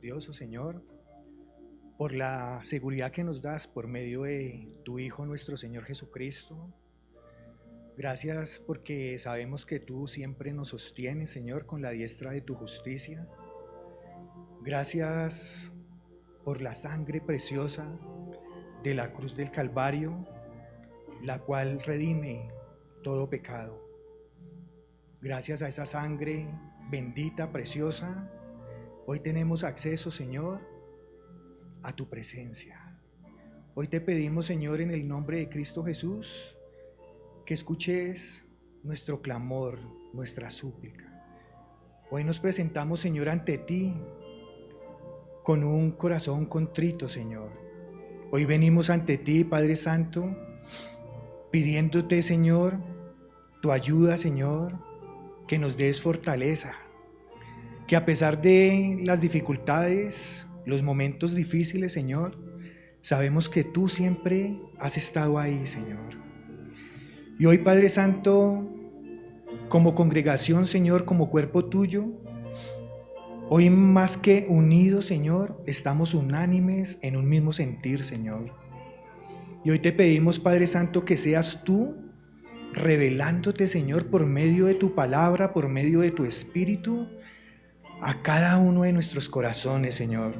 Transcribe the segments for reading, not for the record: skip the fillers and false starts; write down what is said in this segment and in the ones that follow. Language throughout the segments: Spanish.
misericordioso, Señor, por la seguridad que nos das por medio de tu Hijo, nuestro Señor Jesucristo. Gracias porque sabemos que tú siempre nos sostienes, Señor, con la diestra de tu justicia. Gracias por la sangre preciosa de la cruz del Calvario, la cual redime todo pecado. Gracias a esa sangre bendita, preciosa, hoy tenemos acceso, Señor, a tu presencia. Hoy te pedimos, Señor, en el nombre de Cristo Jesús, que escuches nuestro clamor, nuestra súplica. Hoy nos presentamos, Señor, ante ti con un corazón contrito, Señor. Hoy venimos ante ti, Padre Santo, pidiéndote, Señor, tu ayuda, Señor, que nos des fortaleza, que a pesar de las dificultades, los momentos difíciles, Señor, sabemos que tú siempre has estado ahí, Señor. Y hoy, Padre Santo, como congregación, Señor, como cuerpo tuyo, hoy más que unidos, Señor, estamos unánimes en un mismo sentir, Señor. Y hoy te pedimos, Padre Santo, que seas tú revelándote, Señor, por medio de tu palabra, por medio de tu espíritu, a cada uno de nuestros corazones, Señor.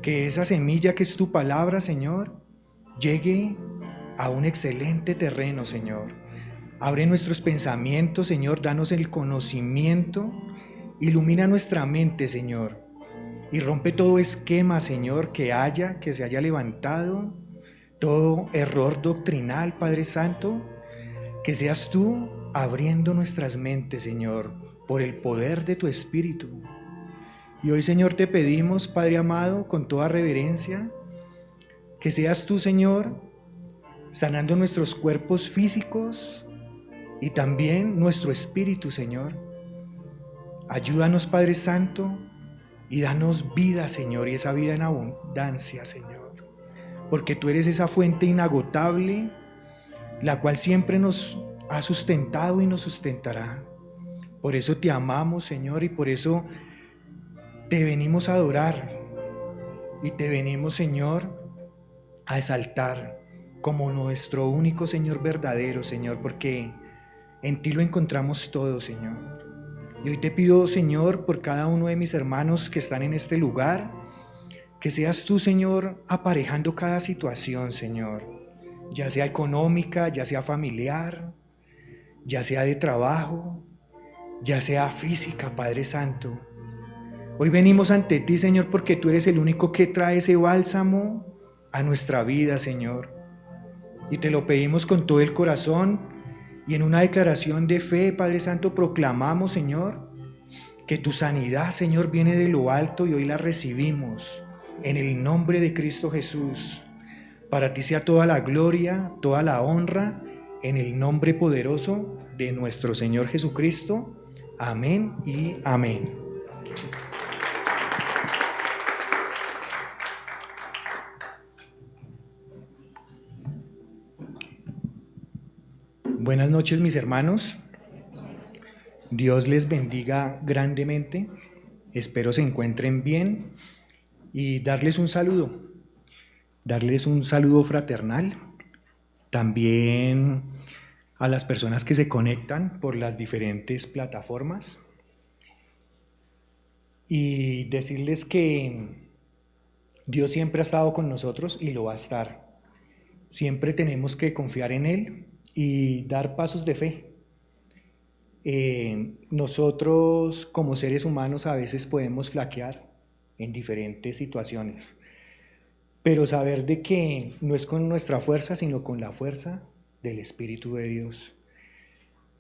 Que esa semilla que es tu palabra, Señor, llegue a un excelente terreno, Señor. Abre nuestros pensamientos, Señor, danos el conocimiento, ilumina nuestra mente, Señor, y rompe todo esquema, Señor, que se haya levantado, todo error doctrinal, Padre Santo, que seas tú abriendo nuestras mentes, Señor, por el poder de tu Espíritu. Y hoy, Señor, te pedimos, Padre amado, con toda reverencia, que seas tú, Señor, sanando nuestros cuerpos físicos y también nuestro espíritu, Señor. Ayúdanos, Padre Santo, y danos vida, Señor, y esa vida en abundancia, Señor. Porque tú eres esa fuente inagotable, la cual siempre nos ha sustentado y nos sustentará. Por eso te amamos, Señor, y por eso te venimos a adorar y te venimos, Señor, a exaltar como nuestro único Señor verdadero, Señor, porque en ti lo encontramos todo, Señor. Y hoy te pido, Señor, por cada uno de mis hermanos que están en este lugar, que seas tú, Señor, aparejando cada situación, Señor, ya sea económica, ya sea familiar, ya sea de trabajo, ya sea física, Padre Santo. Hoy venimos ante ti, Señor, porque tú eres el único que trae ese bálsamo a nuestra vida, Señor. Y te lo pedimos con todo el corazón y en una declaración de fe, Padre Santo, proclamamos, Señor, que tu sanidad, Señor, viene de lo alto y hoy la recibimos en el nombre de Cristo Jesús. Para ti sea toda la gloria, toda la honra, en el nombre poderoso de nuestro Señor Jesucristo. Amén y amén. Buenas noches, mis hermanos. Dios les bendiga grandemente. Espero se encuentren bien y darles un saludo fraternal. También a las personas que se conectan por las diferentes plataformas. Y decirles que Dios siempre ha estado con nosotros y lo va a estar. Siempre tenemos que confiar en Él y dar pasos de fe. Nosotros como seres humanos a veces podemos flaquear en diferentes situaciones, pero saber de que no es con nuestra fuerza, sino con la fuerza del Espíritu de Dios.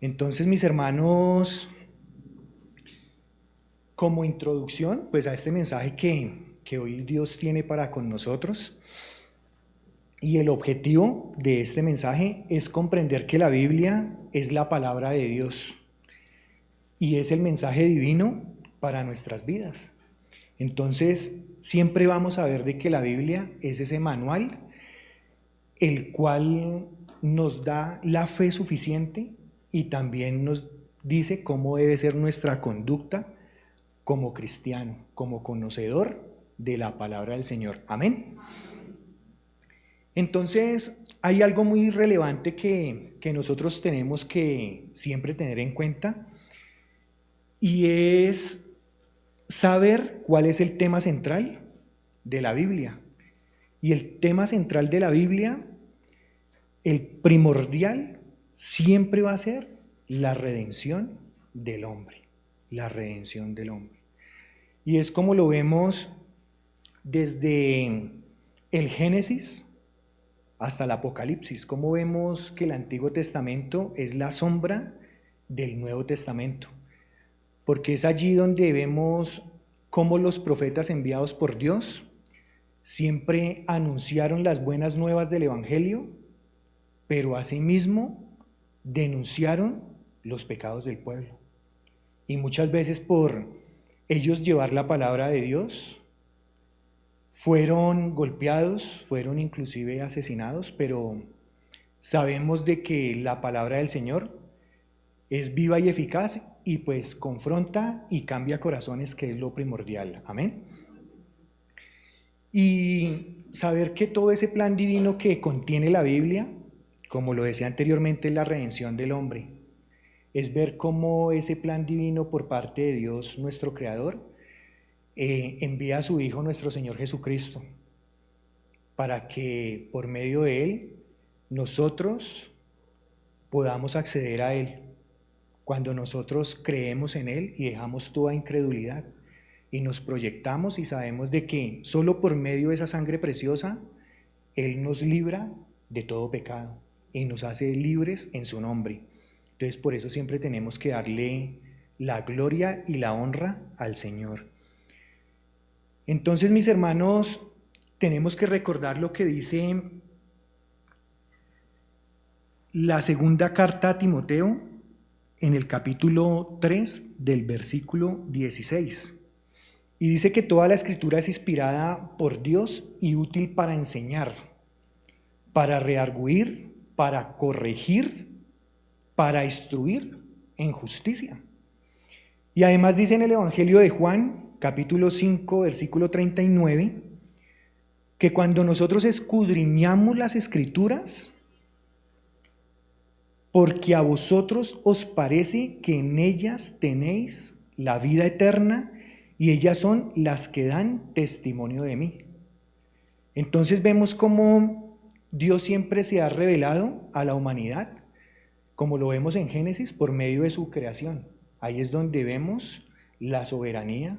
Entonces, mis hermanos, como introducción pues a este mensaje que hoy Dios tiene para con nosotros, y el objetivo de este mensaje es comprender que la Biblia es la palabra de Dios y es el mensaje divino para nuestras vidas. Entonces, siempre vamos a ver de que la Biblia es ese manual, el cual nos da la fe suficiente y también nos dice cómo debe ser nuestra conducta como cristiano, como conocedor de la palabra del Señor. Amén. Entonces, hay algo muy relevante que nosotros tenemos que siempre tener en cuenta, y es saber cuál es el tema central de la Biblia. Y el tema central de la Biblia, el primordial, siempre va a ser la redención del hombre. La redención del hombre. Y es como lo vemos desde el Génesis hasta el Apocalipsis, como vemos que el Antiguo Testamento es la sombra del Nuevo Testamento, porque es allí donde vemos cómo los profetas enviados por Dios siempre anunciaron las buenas nuevas del Evangelio, pero asimismo denunciaron los pecados del pueblo. Y muchas veces por ellos llevar la palabra de Dios, fueron golpeados, fueron inclusive asesinados, pero sabemos de que la palabra del Señor es viva y eficaz y pues confronta y cambia corazones, que es lo primordial. Amén. Y saber que todo ese plan divino que contiene la Biblia, como lo decía anteriormente, es la redención del hombre. Es ver cómo ese plan divino por parte de Dios, nuestro Creador, envía a su Hijo, nuestro Señor Jesucristo, para que por medio de Él nosotros podamos acceder a Él. Cuando nosotros creemos en Él y dejamos toda incredulidad y nos proyectamos y sabemos de que solo por medio de esa sangre preciosa Él nos libra de todo pecado y nos hace libres en su nombre. Entonces por eso siempre tenemos que darle la gloria y la honra al Señor. Entonces, mis hermanos, tenemos que recordar lo que dice la segunda carta a Timoteo en el capítulo 3 del versículo 16. Y dice que toda la escritura es inspirada por Dios y útil para enseñar, para redarguir, para corregir, para instruir en justicia. Y además dice en el Evangelio de Juan, capítulo 5, versículo 39, que cuando nosotros escudriñamos las Escrituras, porque a vosotros os parece que en ellas tenéis la vida eterna, y ellas son las que dan testimonio de mí. Entonces vemos cómo Dios siempre se ha revelado a la humanidad, como lo vemos en Génesis, por medio de su creación. Ahí es donde vemos la soberanía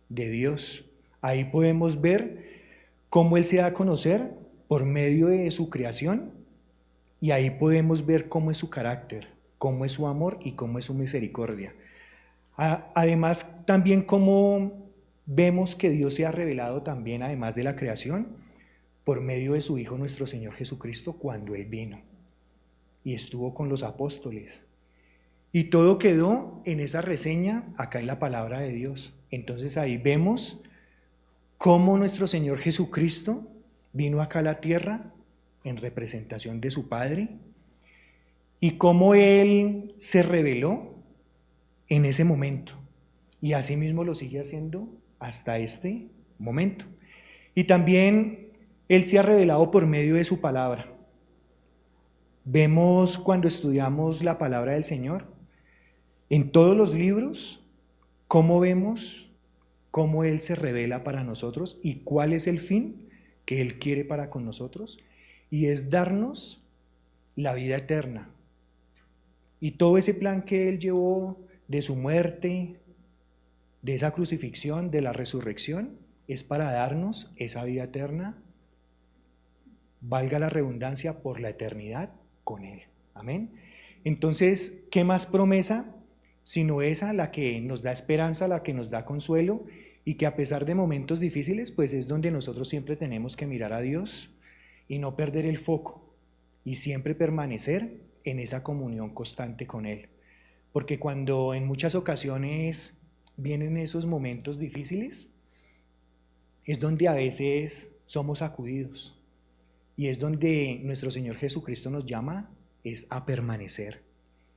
de Dios. Ahí podemos ver cómo Él se da a conocer por medio de su creación, y ahí podemos ver cómo es su carácter, cómo es su amor y cómo es su misericordia. Además, también cómo vemos que Dios se ha revelado también, además de la creación, por medio de su Hijo nuestro Señor Jesucristo, cuando Él vino y estuvo con los apóstoles. Y todo quedó en esa reseña acá en la palabra de Dios. Entonces ahí vemos cómo nuestro Señor Jesucristo vino acá a la tierra en representación de su Padre, y cómo Él se reveló en ese momento, y asimismo lo sigue haciendo hasta este momento. Y también Él se ha revelado por medio de su palabra. Vemos cuando estudiamos la palabra del Señor, en todos los libros, cómo vemos cómo Él se revela para nosotros y cuál es el fin que Él quiere para con nosotros, y es darnos la vida eterna. Y todo ese plan que Él llevó de su muerte, de esa crucifixión, de la resurrección, es para darnos esa vida eterna, valga la redundancia, por la eternidad con Él. Amén. Entonces, ¿qué más promesa sino esa, la que nos da esperanza, la que nos da consuelo, y que a pesar de momentos difíciles, pues es donde nosotros siempre tenemos que mirar a Dios y no perder el foco y siempre permanecer en esa comunión constante con Él? Porque cuando en muchas ocasiones vienen esos momentos difíciles, es donde a veces somos sacudidos, y es donde nuestro Señor Jesucristo nos llama es a permanecer.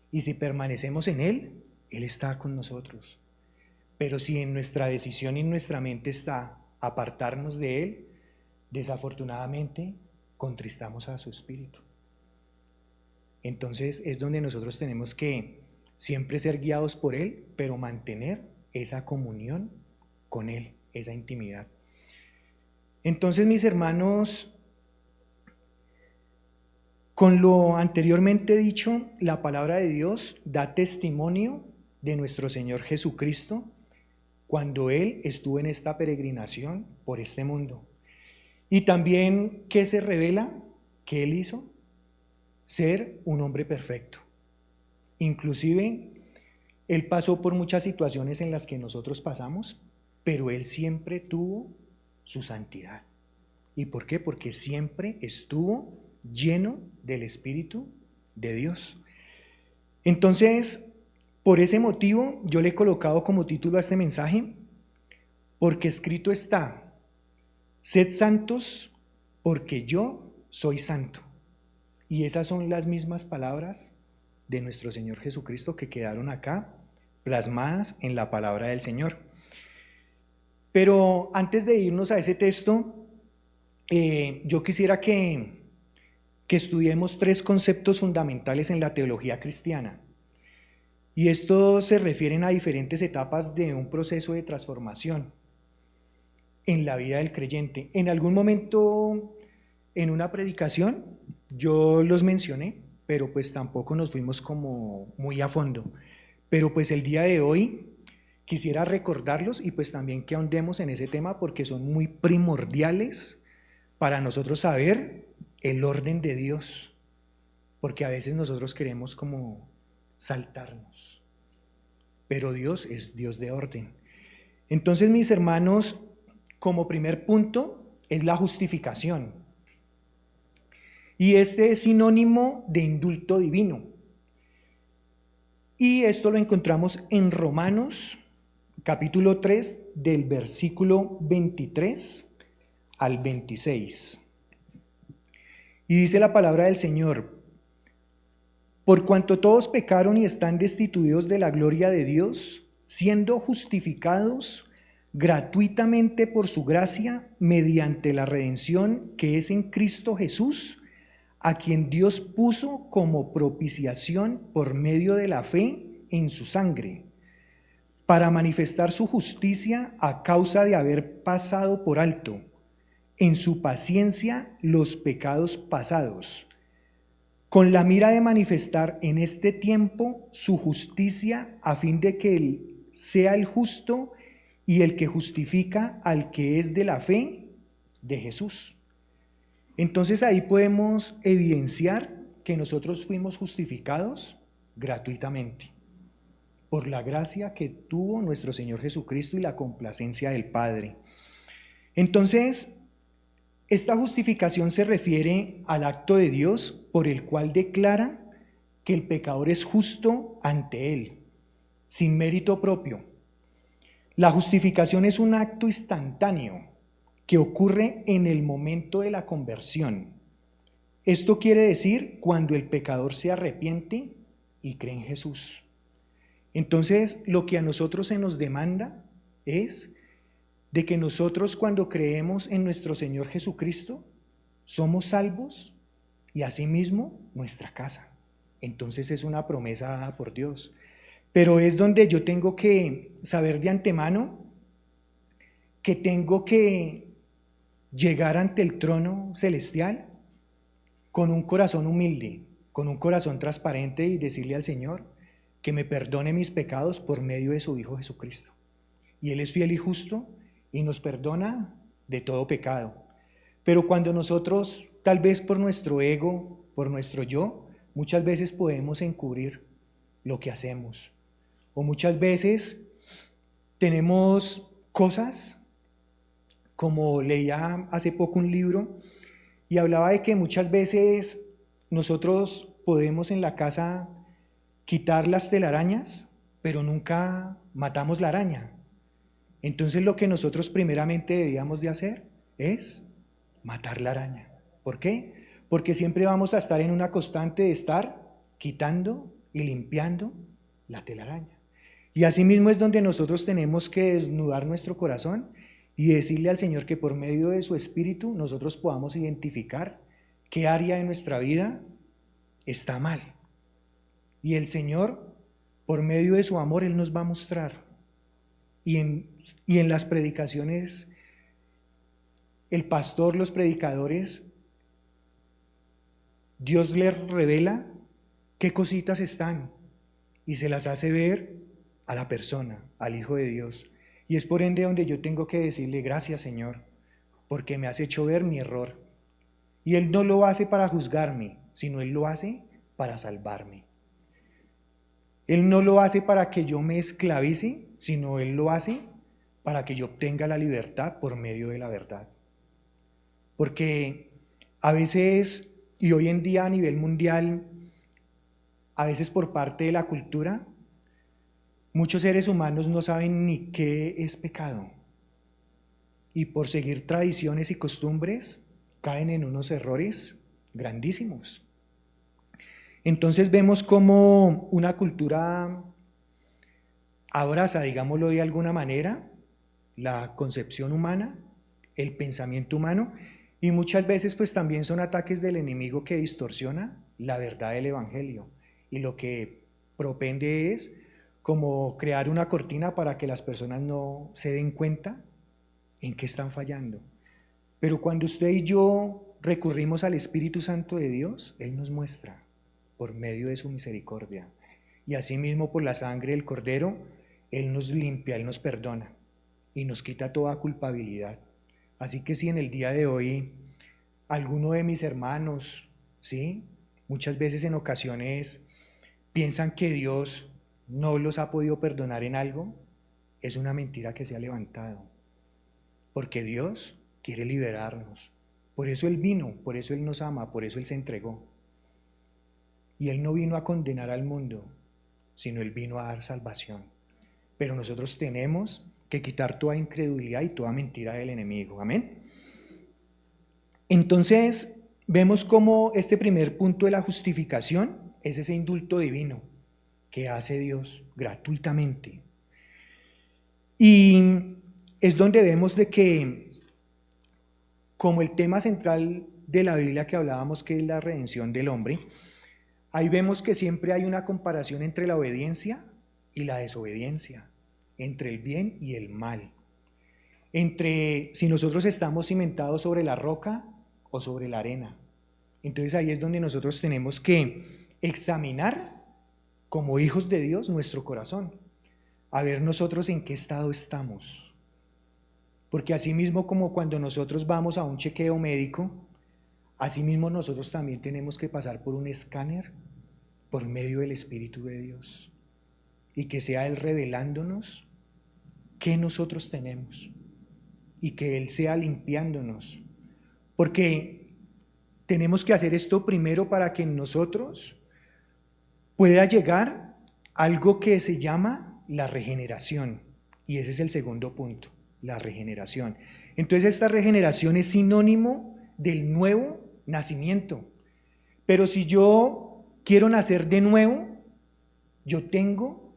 Y si permanecemos en Él, Él está con nosotros. Pero si en nuestra decisión y en nuestra mente está apartarnos de Él, desafortunadamente contristamos a su Espíritu. Entonces es donde nosotros tenemos que siempre ser guiados por Él, pero mantener esa comunión con Él, esa intimidad. Entonces, mis hermanos, con lo anteriormente dicho, la palabra de Dios da testimonio de nuestro Señor Jesucristo cuando Él estuvo en esta peregrinación por este mundo. Y también, ¿qué se revela? ¿Qué Él hizo? Ser un hombre perfecto. Inclusive, Él pasó por muchas situaciones en las que nosotros pasamos, pero Él siempre tuvo su santidad. ¿Y por qué? Porque siempre estuvo lleno del Espíritu de Dios. Entonces, por ese motivo, yo le he colocado como título a este mensaje, porque escrito está: sed santos, porque yo soy santo. Y esas son las mismas palabras de nuestro Señor Jesucristo que quedaron acá plasmadas en la palabra del Señor. Pero antes de irnos a ese texto, yo quisiera que estudiemos 3 conceptos fundamentales en la teología cristiana. Y estos se refieren a diferentes etapas de un proceso de transformación en la vida del creyente. En algún momento, en una predicación, yo los mencioné, pero pues tampoco nos fuimos como muy a fondo. Pero pues el día de hoy quisiera recordarlos y pues también que ahondemos en ese tema porque son muy primordiales para nosotros saber el orden de Dios, porque a veces nosotros queremos como saltarnos, pero Dios es Dios de orden. Entonces, mis hermanos, como primer punto es la justificación, y este es sinónimo de indulto divino, y esto lo encontramos en Romanos capítulo 3 del versículo 23 al 26. Y dice la palabra del Señor: por cuanto todos pecaron y están destituidos de la gloria de Dios, siendo justificados gratuitamente por su gracia mediante la redención que es en Cristo Jesús, a quien Dios puso como propiciación por medio de la fe en su sangre, para manifestar su justicia a causa de haber pasado por alto en su paciencia los pecados pasados, con la mira de manifestar en este tiempo su justicia, a fin de que Él sea el justo y el que justifica al que es de la fe de Jesús. Entonces ahí podemos evidenciar que nosotros fuimos justificados gratuitamente por la gracia que tuvo nuestro Señor Jesucristo y la complacencia del Padre. Entonces, esta justificación se refiere al acto de Dios por el cual declara que el pecador es justo ante Él, sin mérito propio. La justificación es un acto instantáneo que ocurre en el momento de la conversión. Esto quiere decir cuando el pecador se arrepiente y cree en Jesús. Entonces, lo que a nosotros se nos demanda es de que nosotros, cuando creemos en nuestro Señor Jesucristo, somos salvos y asimismo nuestra casa. Entonces es una promesa dada por Dios. Pero es donde yo tengo que saber de antemano que tengo que llegar ante el trono celestial con un corazón humilde, con un corazón transparente, y decirle al Señor que me perdone mis pecados por medio de su Hijo Jesucristo. Y Él es fiel y justo y nos perdona de todo pecado. Pero cuando nosotros, tal vez por nuestro ego, por nuestro yo, muchas veces podemos encubrir lo que hacemos. O muchas veces tenemos cosas, como leía hace poco un libro, y hablaba de que muchas veces nosotros podemos en la casa quitar las telarañas, pero nunca matamos la araña. Entonces lo que nosotros primeramente deberíamos de hacer es matar la araña. ¿Por qué? Porque siempre vamos a estar en una constante de estar quitando y limpiando la telaraña. Y asimismo es donde nosotros tenemos que desnudar nuestro corazón y decirle al Señor que por medio de su Espíritu nosotros podamos identificar qué área de nuestra vida está mal. Y el Señor, por medio de su amor, Él nos va a mostrar. Y en las predicaciones, el pastor, los predicadores, Dios les revela qué cositas están y se las hace ver a la persona, al Hijo de Dios. Y es por ende donde yo tengo que decirle gracias, Señor, porque me has hecho ver mi error. Y Él no lo hace para juzgarme, sino Él lo hace para salvarme. Él no lo hace para que yo me esclavice, sino Él lo hace para que yo obtenga la libertad por medio de la verdad. Porque a veces, y hoy en día a nivel mundial, a veces por parte de la cultura, muchos seres humanos no saben ni qué es pecado. Y por seguir tradiciones y costumbres, caen en unos errores grandísimos. Entonces vemos cómo una cultura abraza, digámoslo de alguna manera, la concepción humana, el pensamiento humano, y muchas veces pues también son ataques del enemigo que distorsiona la verdad del evangelio, y lo que propende es como crear una cortina para que las personas no se den cuenta en qué están fallando. Pero cuando usted y yo recurrimos al Espíritu Santo de Dios, Él nos muestra por medio de su misericordia, y asimismo por la sangre del Cordero, Él nos limpia, Él nos perdona y nos quita toda culpabilidad. Así que si en el día de hoy alguno de mis hermanos, ¿sí?, muchas veces en ocasiones piensan que Dios no los ha podido perdonar en algo, es una mentira que se ha levantado, porque Dios quiere liberarnos. Por eso Él vino, por eso Él nos ama, por eso Él se entregó. Y Él no vino a condenar al mundo, sino Él vino a dar salvación. Pero nosotros tenemos que quitar toda incredulidad y toda mentira del enemigo. Amén. Entonces, vemos cómo este primer punto de la justificación es ese indulto divino que hace Dios gratuitamente. Y es donde vemos de que, como el tema central de la Biblia que hablábamos, que es la redención del hombre, ahí vemos que siempre hay una comparación entre la obediencia y la desobediencia, entre el bien y el mal, entre si nosotros estamos cimentados sobre la roca o sobre la arena. Entonces ahí es donde nosotros tenemos que examinar como hijos de Dios nuestro corazón, a ver nosotros en qué estado estamos. Porque así mismo como cuando nosotros vamos a un chequeo médico, asimismo nosotros también tenemos que pasar por un escáner por medio del Espíritu de Dios, y que sea Él revelándonos qué nosotros tenemos y que Él sea limpiándonos, porque tenemos que hacer esto primero para que en nosotros pueda llegar algo que se llama la regeneración, y ese es el segundo punto, la regeneración. Entonces esta regeneración es sinónimo del nuevo nacimiento, pero si yo quiero nacer de nuevo, yo tengo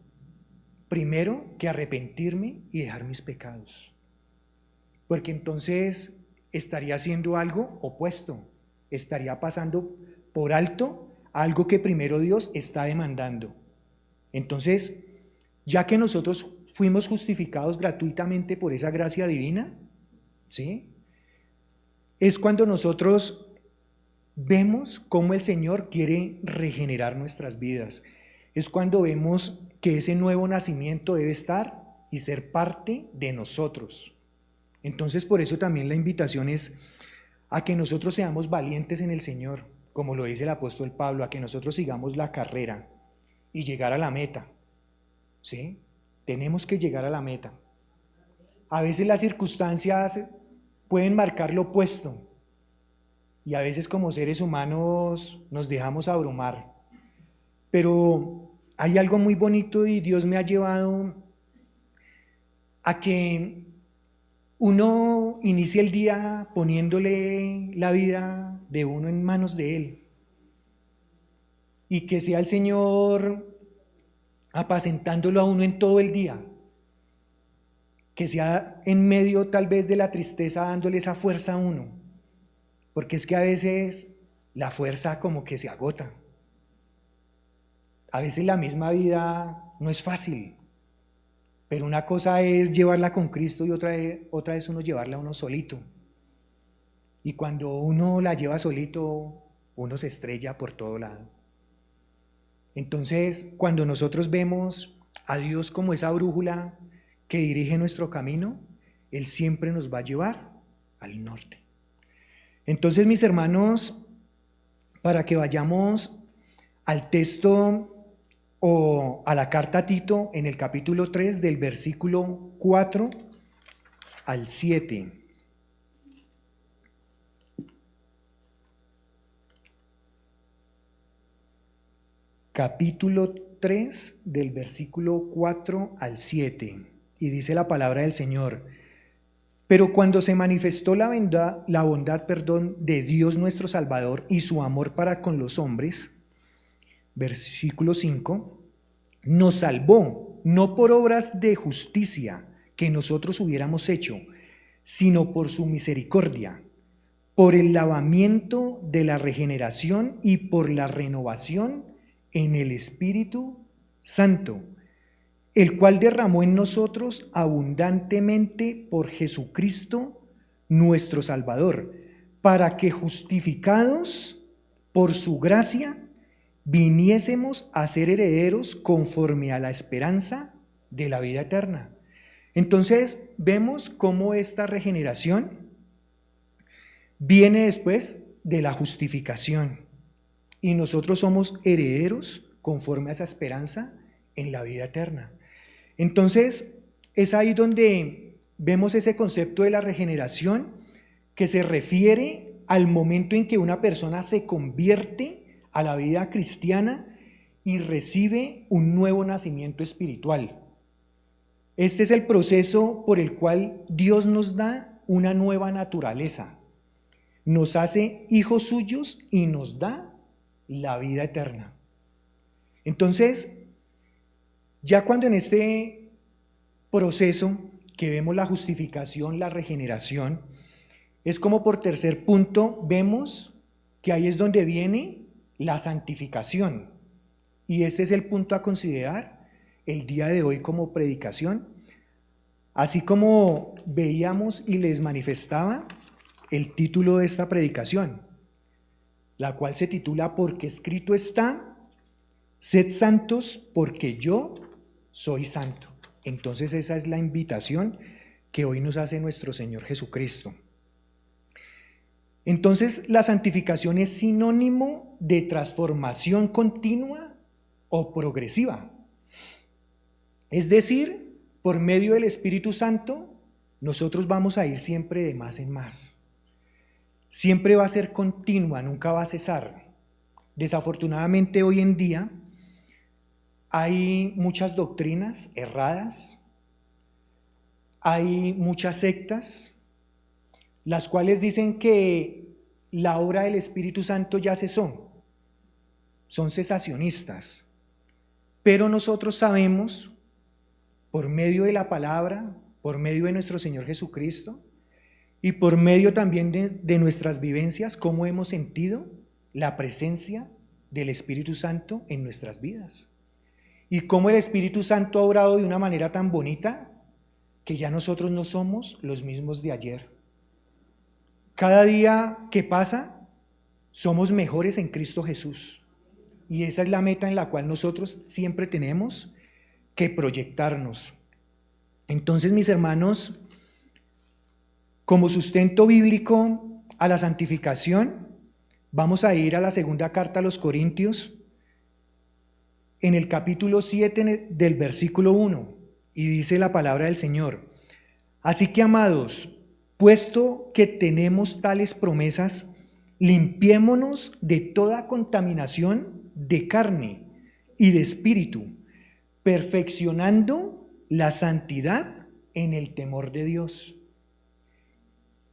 primero que arrepentirme y dejar mis pecados, porque entonces estaría haciendo algo opuesto, estaría pasando por alto algo que primero Dios está demandando. Entonces, ya que nosotros fuimos justificados gratuitamente por esa gracia divina, ¿sí?, es cuando nosotros vemos cómo el Señor quiere regenerar nuestras vidas. Es cuando vemos que ese nuevo nacimiento debe estar y ser parte de nosotros. Entonces, por eso también la invitación es a que nosotros seamos valientes en el Señor, como lo dice el apóstol Pablo, a que nosotros sigamos la carrera y llegar a la meta, ¿sí? Tenemos que llegar a la meta. A veces las circunstancias pueden marcar lo opuesto, y a veces como seres humanos nos dejamos abrumar, pero hay algo muy bonito y Dios me ha llevado a que uno inicie el día poniéndole la vida de uno en manos de Él, y que sea el Señor apacentándolo a uno en todo el día, que sea en medio tal vez de la tristeza dándole esa fuerza a uno, porque es que a veces la fuerza como que se agota. A veces la misma vida no es fácil, pero una cosa es llevarla con Cristo y otra es uno llevarla a uno solito. Y cuando uno la lleva solito, uno se estrella por todo lado. Entonces, cuando nosotros vemos a Dios como esa brújula que dirige nuestro camino, Él siempre nos va a llevar al norte. Entonces, mis hermanos, para que vayamos al texto o a la carta a Tito en el capítulo 3 del versículo 4 al 7. Capítulo 3 del versículo 4 al 7. Y dice la palabra del Señor: pero cuando se manifestó la bondad de Dios nuestro Salvador y su amor para con los hombres, versículo 5, nos salvó, no por obras de justicia que nosotros hubiéramos hecho, sino por su misericordia, por el lavamiento de la regeneración y por la renovación en el Espíritu Santo, el cual derramó en nosotros abundantemente por Jesucristo nuestro Salvador, para que justificados por su gracia viniésemos a ser herederos conforme a la esperanza de la vida eterna. Entonces vemos cómo esta regeneración viene después de la justificación y nosotros somos herederos conforme a esa esperanza en la vida eterna. Entonces es ahí donde vemos ese concepto de la regeneración, que se refiere al momento en que una persona se convierte a la vida cristiana y recibe un nuevo nacimiento espiritual. Este es el proceso por el cual Dios nos da una nueva naturaleza, nos hace hijos suyos y nos da la vida eterna. Entonces, ya cuando en este proceso que vemos la justificación, la regeneración, es como por tercer punto vemos que ahí es donde viene la santificación. Y este es el punto a considerar el día de hoy como predicación. Así como veíamos y les manifestaba el título de esta predicación, la cual se titula Porque escrito está, sed santos porque yo soy santo. Entonces esa es la invitación que hoy nos hace nuestro Señor Jesucristo. Entonces la santificación es sinónimo de transformación continua o progresiva. Es decir, por medio del Espíritu Santo, nosotros vamos a ir siempre de más en más. Siempre va a ser continua, nunca va a cesar. Desafortunadamente hoy en día hay muchas doctrinas erradas, hay muchas sectas, las cuales dicen que la obra del Espíritu Santo ya cesó, son cesacionistas, pero nosotros sabemos, por medio de la palabra, por medio de nuestro Señor Jesucristo, y por medio también de nuestras vivencias, cómo hemos sentido la presencia del Espíritu Santo en nuestras vidas. Y cómo el Espíritu Santo ha obrado de una manera tan bonita que ya nosotros no somos los mismos de ayer. Cada día que pasa, somos mejores en Cristo Jesús. Y esa es la meta en la cual nosotros siempre tenemos que proyectarnos. Entonces, mis hermanos, como sustento bíblico a la santificación, vamos a ir a la segunda carta a los Corintios, en el capítulo 7 del versículo 1, y dice la palabra del Señor: así que, amados, puesto que tenemos tales promesas, limpiémonos de toda contaminación de carne y de espíritu, perfeccionando la santidad en el temor de Dios.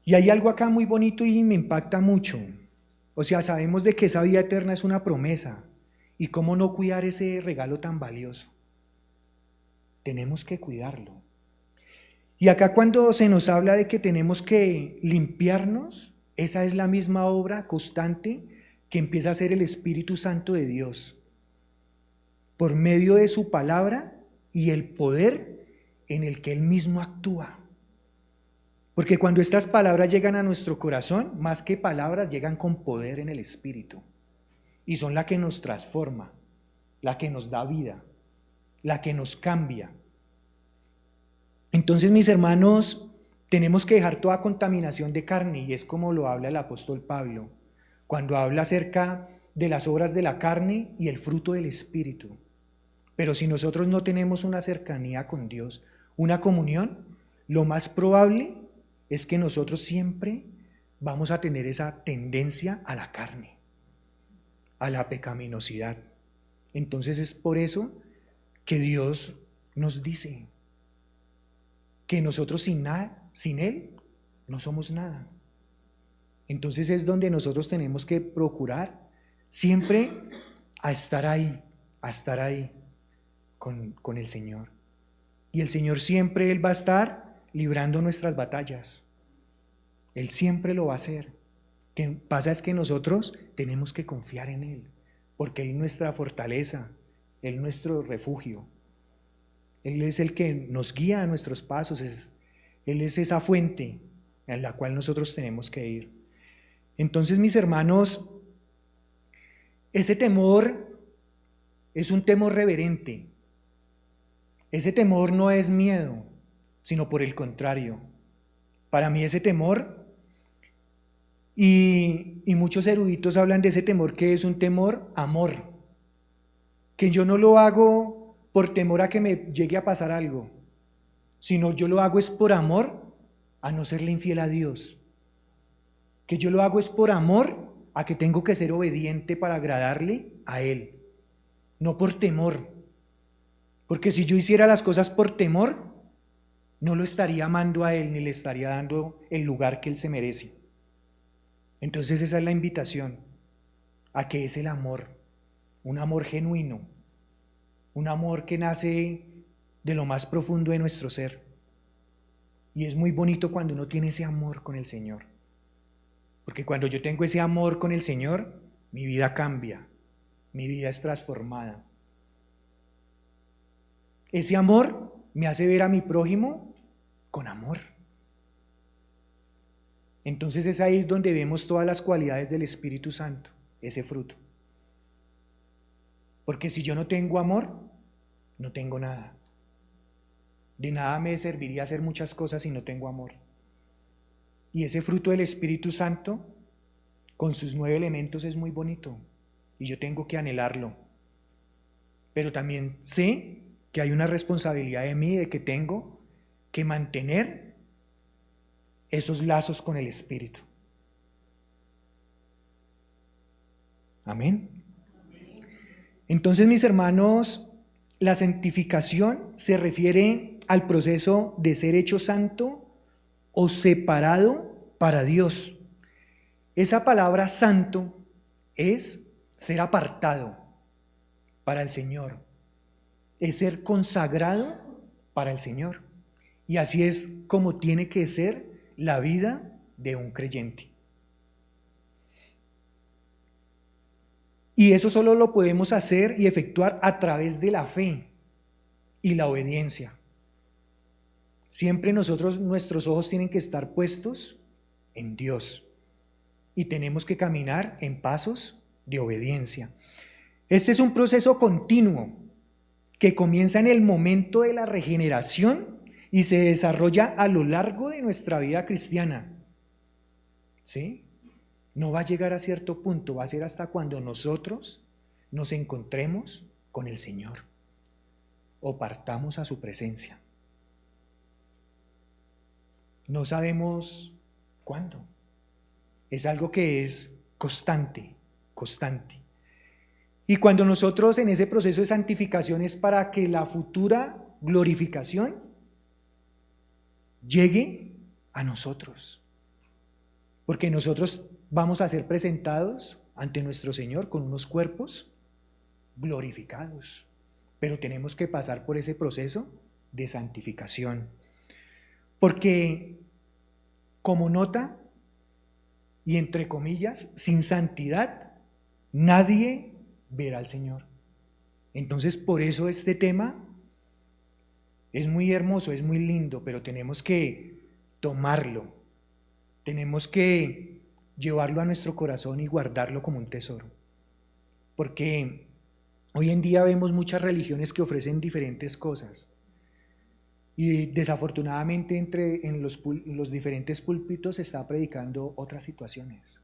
Y hay algo acá muy bonito y me impacta mucho. O sea, sabemos de que esa vida eterna es una promesa. ¿Y cómo no cuidar ese regalo tan valioso? tenemos que cuidarlo. Y acá cuando se nos habla de que tenemos que limpiarnos, esa es la misma obra constante que empieza a hacer el Espíritu Santo de Dios, por medio de su palabra y el poder en el que Él mismo actúa. Porque cuando estas palabras llegan a nuestro corazón, más que palabras, llegan con poder en el Espíritu. Y son la que nos transforma, la que nos da vida, la que nos cambia. Entonces, mis hermanos, tenemos que dejar toda contaminación de carne, y es como lo habla el apóstol Pablo, cuando habla acerca de las obras de la carne y el fruto del Espíritu. Pero si nosotros no tenemos una cercanía con Dios, una comunión, lo más probable es que nosotros siempre vamos a tener esa tendencia a la carne, a la pecaminosidad. Entonces es por eso que Dios nos dice que nosotros sin Él no somos nada. Entonces es donde nosotros tenemos que procurar siempre a estar ahí con el Señor. Y el Señor siempre, Él va a estar librando nuestras batallas. Él siempre lo va a hacer. Lo que pasa es que nosotros tenemos que confiar en Él, porque Él es nuestra fortaleza, Él es nuestro refugio. Él es el que nos guía a nuestros pasos, Él es esa fuente en la cual nosotros tenemos que ir. Entonces, mis hermanos, ese temor es un temor reverente. Ese temor no es miedo, sino por el contrario. Para mí ese temor, y muchos eruditos hablan de ese temor que es un temor amor, que yo no lo hago por temor a que me llegue a pasar algo, sino yo lo hago es por amor a no serle infiel a Dios, que yo lo hago es por amor a que tengo que ser obediente para agradarle a Él, no por temor, porque si yo hiciera las cosas por temor, no lo estaría amando a Él ni le estaría dando el lugar que Él se merece. Entonces esa es la invitación a que es el amor, un amor genuino, un amor que nace de lo más profundo de nuestro ser. Y es muy bonito cuando uno tiene ese amor con el Señor. Porque cuando yo tengo ese amor con el Señor, mi vida cambia, mi vida es transformada. Ese amor me hace ver a mi prójimo con amor. Entonces es ahí donde vemos todas las cualidades del Espíritu Santo, ese fruto. Porque si yo no tengo amor, no tengo nada. De nada me serviría hacer muchas cosas si no tengo amor. Y ese fruto del Espíritu Santo, con sus 9 elementos, es muy bonito. Y yo tengo que anhelarlo. Pero también sé que hay una responsabilidad de mí, de que tengo que mantener esos lazos con el Espíritu. Amén. Entonces, mis hermanos, la santificación se refiere al proceso de ser hecho santo o separado para Dios. Esa palabra santo es ser apartado para el Señor, es ser consagrado para el Señor. Y así es como tiene que ser la vida de un creyente. Y eso solo lo podemos hacer y efectuar a través de la fe y la obediencia. Siempre nuestros ojos tienen que estar puestos en Dios y tenemos que caminar en pasos de obediencia. Este es un proceso continuo que comienza en el momento de la regeneración y se desarrolla a lo largo de nuestra vida cristiana. ¿Sí? No va a llegar a cierto punto, va a ser hasta cuando nosotros nos encontremos con el Señor o partamos a su presencia. No sabemos cuándo. Es algo que es constante. Y cuando nosotros en ese proceso de santificación es para que la futura glorificación llegue a nosotros. Porque nosotros vamos a ser presentados ante nuestro Señor con unos cuerpos glorificados. Pero tenemos que pasar por ese proceso de santificación. Porque, como nota, y entre comillas, sin santidad nadie verá al Señor. Entonces, por eso este tema es muy hermoso, es muy lindo, pero tenemos que tomarlo, tenemos que llevarlo a nuestro corazón y guardarlo como un tesoro. Porque hoy en día vemos muchas religiones que ofrecen diferentes cosas y desafortunadamente en los diferentes púlpitos se está predicando otras situaciones.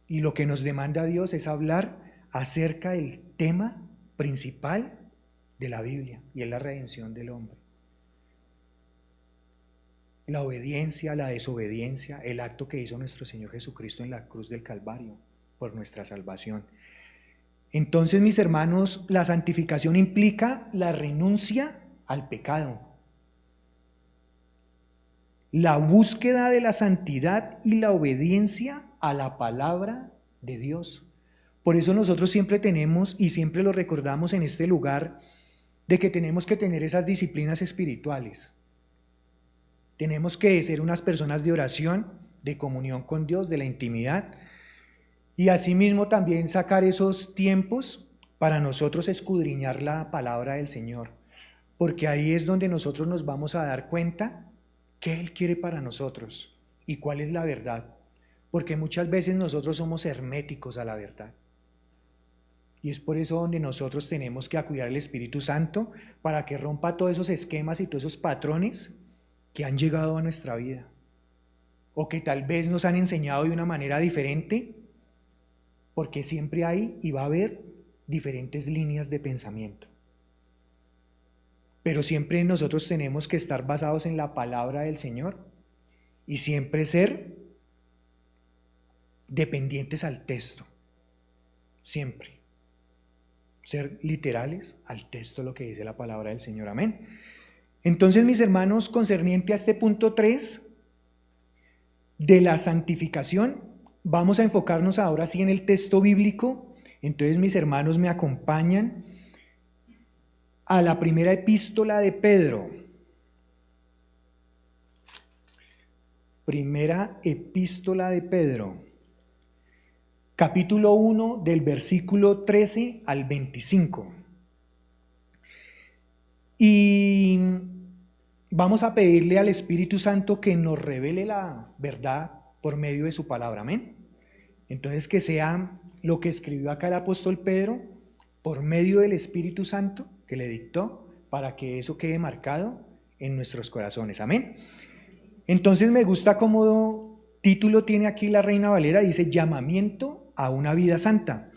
Y lo que nos demanda Dios es hablar acerca del tema principal de la Biblia, y es la redención del hombre. La obediencia, la desobediencia, el acto que hizo nuestro Señor Jesucristo en la cruz del Calvario por nuestra salvación. Entonces, mis hermanos, la santificación implica la renuncia al pecado, la búsqueda de la santidad y la obediencia a la palabra de Dios. Por eso nosotros siempre tenemos, y siempre lo recordamos en este lugar, de que tenemos que tener esas disciplinas espirituales. Tenemos que ser unas personas de oración, de comunión con Dios, de la intimidad, y asimismo también sacar esos tiempos para nosotros escudriñar la palabra del Señor, porque ahí es donde nosotros nos vamos a dar cuenta qué Él quiere para nosotros y cuál es la verdad, porque muchas veces nosotros somos herméticos a la verdad. Y es por eso donde nosotros tenemos que acudir al Espíritu Santo para que rompa todos esos esquemas y todos esos patrones que han llegado a nuestra vida, o que tal vez nos han enseñado de una manera diferente, porque siempre hay y va a haber diferentes líneas de pensamiento. Pero siempre nosotros tenemos que estar basados en la palabra del Señor y siempre ser dependientes al texto, siempre. Ser literales al texto, lo que dice la palabra del Señor. Amén. Entonces, mis hermanos, concerniente a este punto 3 de la santificación, vamos a enfocarnos ahora sí en el texto bíblico. Entonces, mis hermanos, me acompañan a la primera epístola de Pedro. Primera epístola de Pedro, capítulo 1, del versículo 13 al 25. Y vamos a pedirle al Espíritu Santo que nos revele la verdad por medio de su palabra. Amén. Entonces, que sea lo que escribió acá el apóstol Pedro por medio del Espíritu Santo que le dictó, para que eso quede marcado en nuestros corazones. Amén. Entonces, me gusta como título tiene aquí la Reina Valera, dice llamamiento a una vida santa.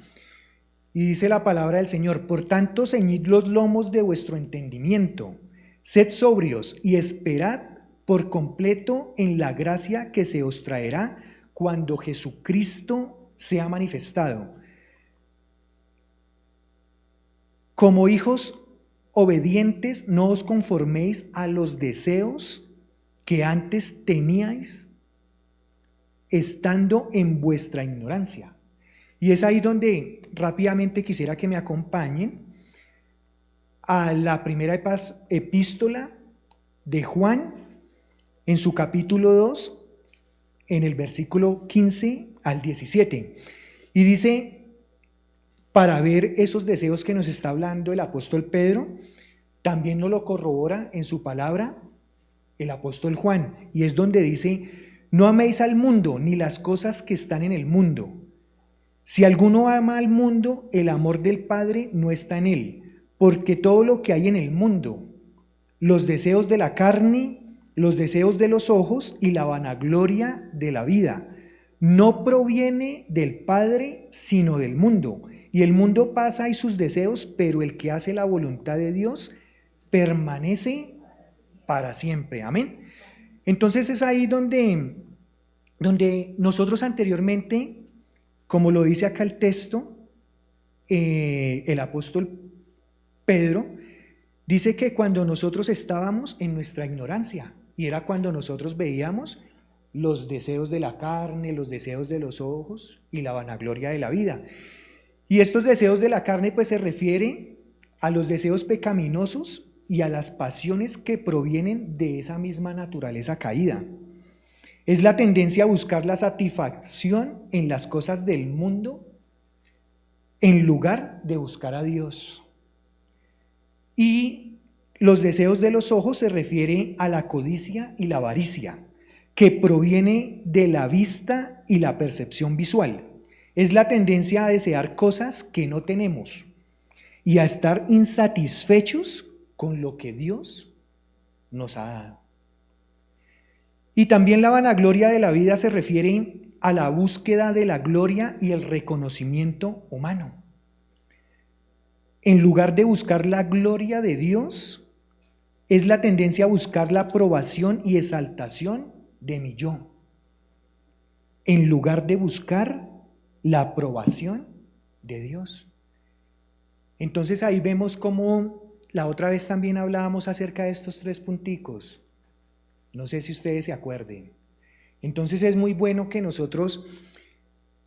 Y dice la palabra del Señor: por tanto, ceñid los lomos de vuestro entendimiento, sed sobrios y esperad por completo en la gracia que se os traerá cuando Jesucristo sea manifestado. Como hijos obedientes, no os conforméis a los deseos que antes teníais, estando en vuestra ignorancia. Y es ahí donde rápidamente quisiera que me acompañen a la primera epístola de Juan, en su capítulo 2, en el versículo 15 al 17. Y dice, para ver esos deseos que nos está hablando el apóstol Pedro, también nos lo corrobora en su palabra el apóstol Juan, y es donde dice: no améis al mundo ni las cosas que están en el mundo. Si alguno ama al mundo, el amor del Padre no está en él, porque todo lo que hay en el mundo, los deseos de la carne, los deseos de los ojos y la vanagloria de la vida, no proviene del Padre, sino del mundo. Y el mundo pasa y sus deseos, pero el que hace la voluntad de Dios permanece para siempre. Amén. Entonces es ahí donde nosotros anteriormente, como lo dice acá el texto, el apóstol Pedro dice que cuando nosotros estábamos en nuestra ignorancia, y era cuando nosotros veíamos los deseos de la carne, los deseos de los ojos y la vanagloria de la vida. Y estos deseos de la carne pues se refiere a los deseos pecaminosos y a las pasiones que provienen de esa misma naturaleza caída. Es la tendencia a buscar la satisfacción en las cosas del mundo en lugar de buscar a Dios. Y los deseos de los ojos se refiere a la codicia y la avaricia, que proviene de la vista y la percepción visual. Es la tendencia a desear cosas que no tenemos y a estar insatisfechos con lo que Dios nos ha dado. Y también la vanagloria de la vida se refiere a la búsqueda de la gloria y el reconocimiento humano. En lugar de buscar la gloria de Dios, es la tendencia a buscar la aprobación y exaltación de mi yo. En lugar de buscar la aprobación de Dios. Entonces ahí vemos cómo la otra vez también hablábamos acerca de estos 3 punticos. No sé si ustedes se acuerden. Entonces es muy bueno que nosotros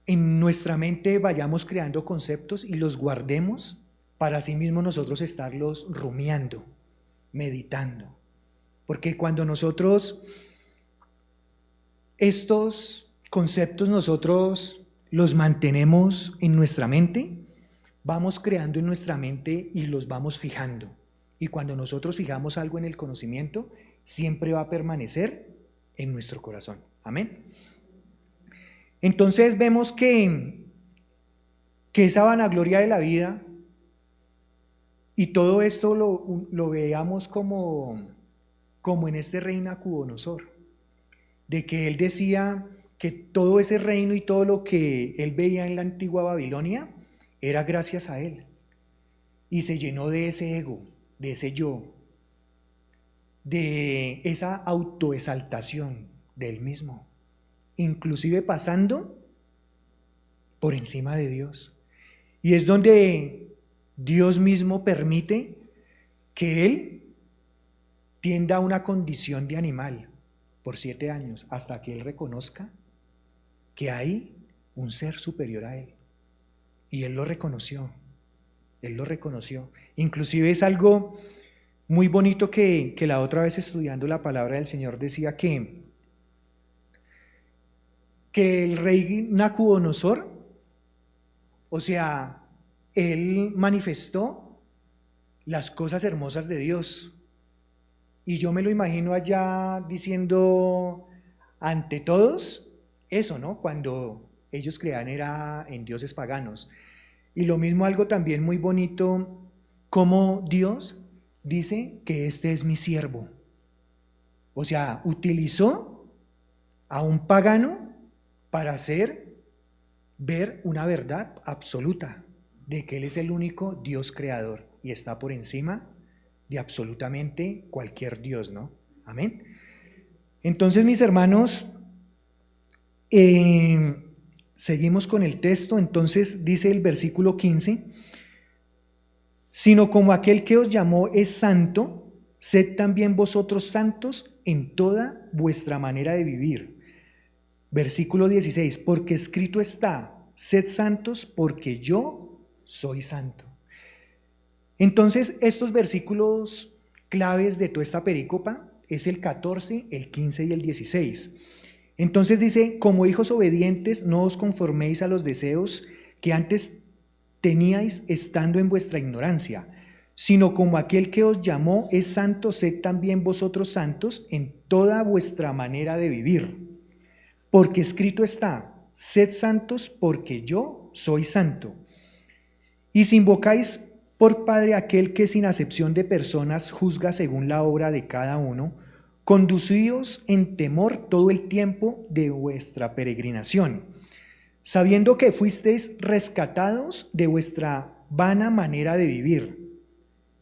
en nuestra mente vayamos creando conceptos y los guardemos para así mismo nosotros estarlos rumiando, meditando. Porque cuando nosotros estos conceptos nosotros los mantenemos en nuestra mente, vamos creando en nuestra mente y los vamos fijando. Y cuando nosotros fijamos algo en el conocimiento, siempre va a permanecer en nuestro corazón. Amén. Entonces vemos que esa vanagloria de la vida y todo esto lo veamos como en este rey Nabucodonosor, de que él decía que todo ese reino y todo lo que él veía en la antigua Babilonia era gracias a él. Y se llenó de ese ego, de ese yo, de esa autoexaltación de él mismo, inclusive pasando por encima de Dios. Y es donde Dios mismo permite que él tienda a una condición de animal por 7 años, hasta que él reconozca que hay un ser superior a él. Y él lo reconoció, Inclusive es algo muy bonito que la otra vez estudiando la palabra del Señor decía que el rey Nabucodonosor, o sea, él manifestó las cosas hermosas de Dios. Y yo me lo imagino allá diciendo ante todos eso, ¿no? Cuando ellos creían era en dioses paganos. Y lo mismo algo también muy bonito, como Dios dice que este es mi siervo. O sea, utilizó a un pagano para hacer ver una verdad absoluta de que Él es el único Dios creador y está por encima de absolutamente cualquier Dios, ¿no? Amén. Entonces, mis hermanos, seguimos con el texto. Entonces dice el versículo 15, sino como aquel que os llamó es santo, sed también vosotros santos en toda vuestra manera de vivir. Versículo 16, porque escrito está, sed santos porque yo soy santo. Entonces, estos versículos claves de toda esta perícopa es el 14, el 15 y el 16. Entonces dice, como hijos obedientes, no os conforméis a los deseos que antes teníais estando en vuestra ignorancia, sino como aquel que os llamó es santo, sed también vosotros santos en toda vuestra manera de vivir. Porque escrito está, sed santos porque yo soy santo. Y si invocáis por Padre aquel que sin acepción de personas juzga según la obra de cada uno, conducíos en temor todo el tiempo de vuestra peregrinación, sabiendo que fuisteis rescatados de vuestra vana manera de vivir,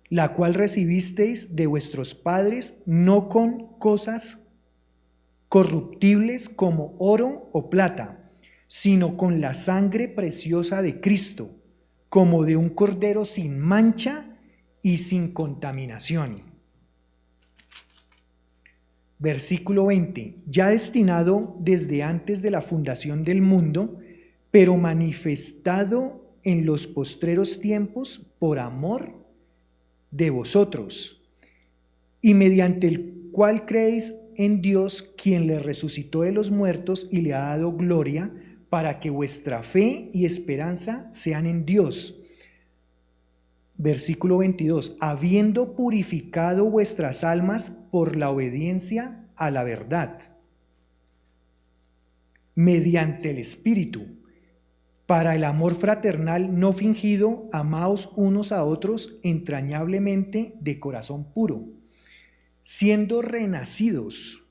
la cual recibisteis de vuestros padres, no con cosas corruptibles como oro o plata, sino con la sangre preciosa de Cristo, como de un cordero sin mancha y sin contaminación. Versículo 20, ya destinado desde antes de la fundación del mundo, pero manifestado en los postreros tiempos por amor de vosotros, y mediante el cual creéis en Dios, quien le resucitó de los muertos y le ha dado gloria, para que vuestra fe y esperanza sean en Dios. Versículo 22, habiendo purificado vuestras almas por la obediencia a la verdad, mediante el Espíritu, para el amor fraternal no fingido, amaos unos a otros entrañablemente de corazón puro, siendo renacidos,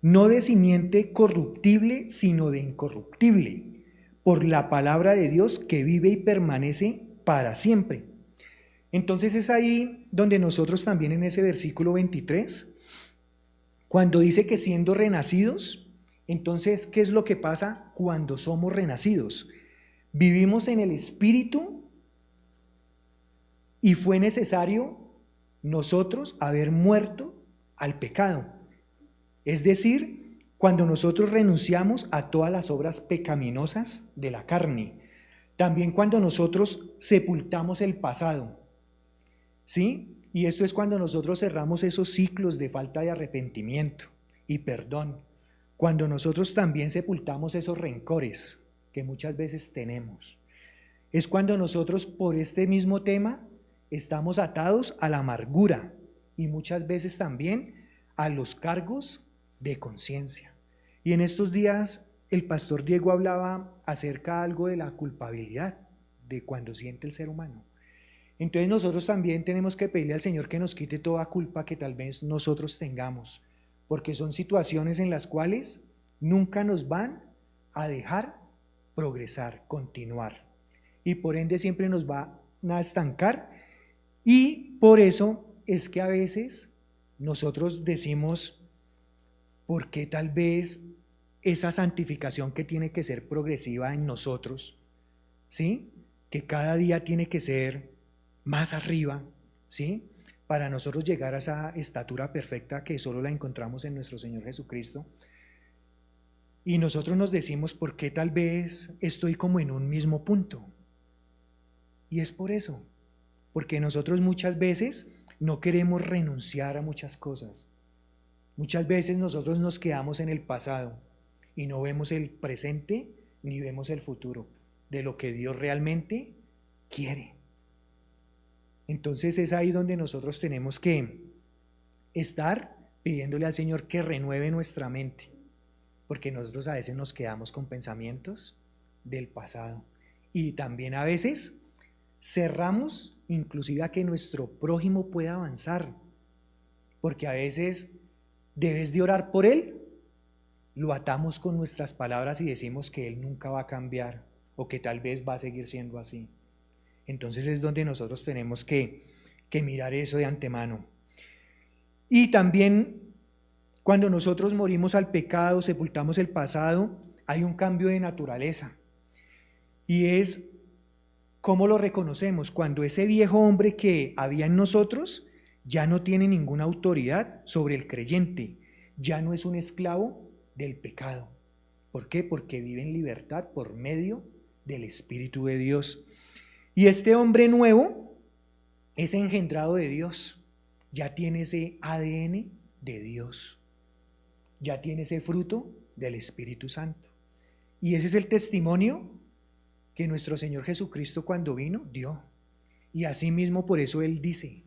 no de simiente corruptible, sino de incorruptible, por la palabra de Dios que vive y permanece para siempre. Entonces es ahí donde nosotros también en ese versículo 23, cuando dice que siendo renacidos, entonces, ¿qué es lo que pasa cuando somos renacidos? Vivimos en el Espíritu y fue necesario nosotros haber muerto al pecado. Es decir, cuando nosotros renunciamos a todas las obras pecaminosas de la carne. También cuando nosotros sepultamos el pasado. ¿Sí? Y esto es cuando nosotros cerramos esos ciclos de falta de arrepentimiento y perdón. Cuando nosotros también sepultamos esos rencores que muchas veces tenemos. Es cuando nosotros por este mismo tema estamos atados a la amargura y muchas veces también a los cargos de conciencia. Y en estos días el pastor Diego hablaba acerca de algo de la culpabilidad, de cuando siente el ser humano. Entonces nosotros también tenemos que pedirle al Señor que nos quite toda culpa que tal vez nosotros tengamos, porque son situaciones en las cuales nunca nos van a dejar progresar, continuar, y por ende siempre nos van a estancar, y por eso es que a veces nosotros decimos, ¿por qué tal vez esa santificación que tiene que ser progresiva en nosotros, ¿sí? Que cada día tiene que ser más arriba, ¿sí? Para nosotros llegar a esa estatura perfecta que solo la encontramos en nuestro Señor Jesucristo. Y nosotros nos decimos, ¿por qué tal vez estoy como en un mismo punto? Y es por eso, porque nosotros muchas veces no queremos renunciar a muchas cosas. Muchas veces nosotros nos quedamos en el pasado y no vemos el presente ni vemos el futuro de lo que Dios realmente quiere. Entonces es ahí donde nosotros tenemos que estar pidiéndole al Señor que renueve nuestra mente, porque nosotros a veces nos quedamos con pensamientos del pasado y también a veces cerramos inclusive a que nuestro prójimo pueda avanzar, porque a veces debes de orar por él, lo atamos con nuestras palabras y decimos que él nunca va a cambiar o que tal vez va a seguir siendo así. Entonces es donde nosotros tenemos que mirar eso de antemano. Y también cuando nosotros morimos al pecado, sepultamos el pasado, hay un cambio de naturaleza. Y es, ¿cómo lo reconocemos? Cuando ese viejo hombre que había en nosotros ya no tiene ninguna autoridad sobre el creyente, ya no es un esclavo del pecado. ¿Por qué? Porque vive en libertad por medio del Espíritu de Dios. Y este hombre nuevo es engendrado de Dios, ya tiene ese ADN de Dios, ya tiene ese fruto del Espíritu Santo. Y ese es el testimonio que nuestro Señor Jesucristo cuando vino dio. Y asimismo por eso Él dice,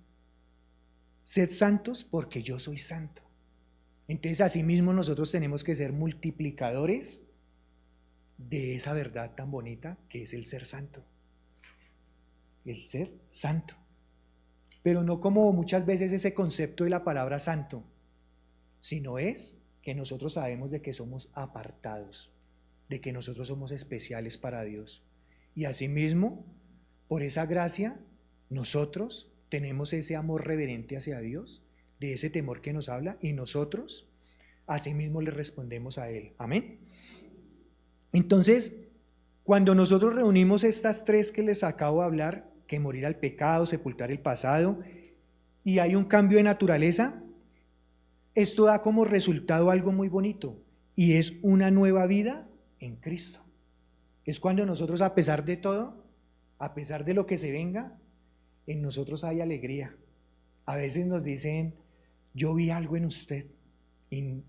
sed santos porque yo soy santo. Entonces asimismo nosotros tenemos que ser multiplicadores de esa verdad tan bonita que es el ser santo. El ser santo. Pero no como muchas veces ese concepto de la palabra santo, sino es que nosotros sabemos de que somos apartados, de que nosotros somos especiales para Dios. Y asimismo, por esa gracia, nosotros tenemos ese amor reverente hacia Dios, de ese temor que nos habla, y nosotros asimismo le respondemos a Él. Amén. Entonces, cuando nosotros reunimos estas tres que les acabo de hablar, que morir al pecado, sepultar el pasado, y hay un cambio de naturaleza, esto da como resultado algo muy bonito, y es una nueva vida en Cristo. Es cuando nosotros, a pesar de todo, a pesar de lo que se venga, en nosotros hay alegría. A veces nos dicen, yo vi algo en usted,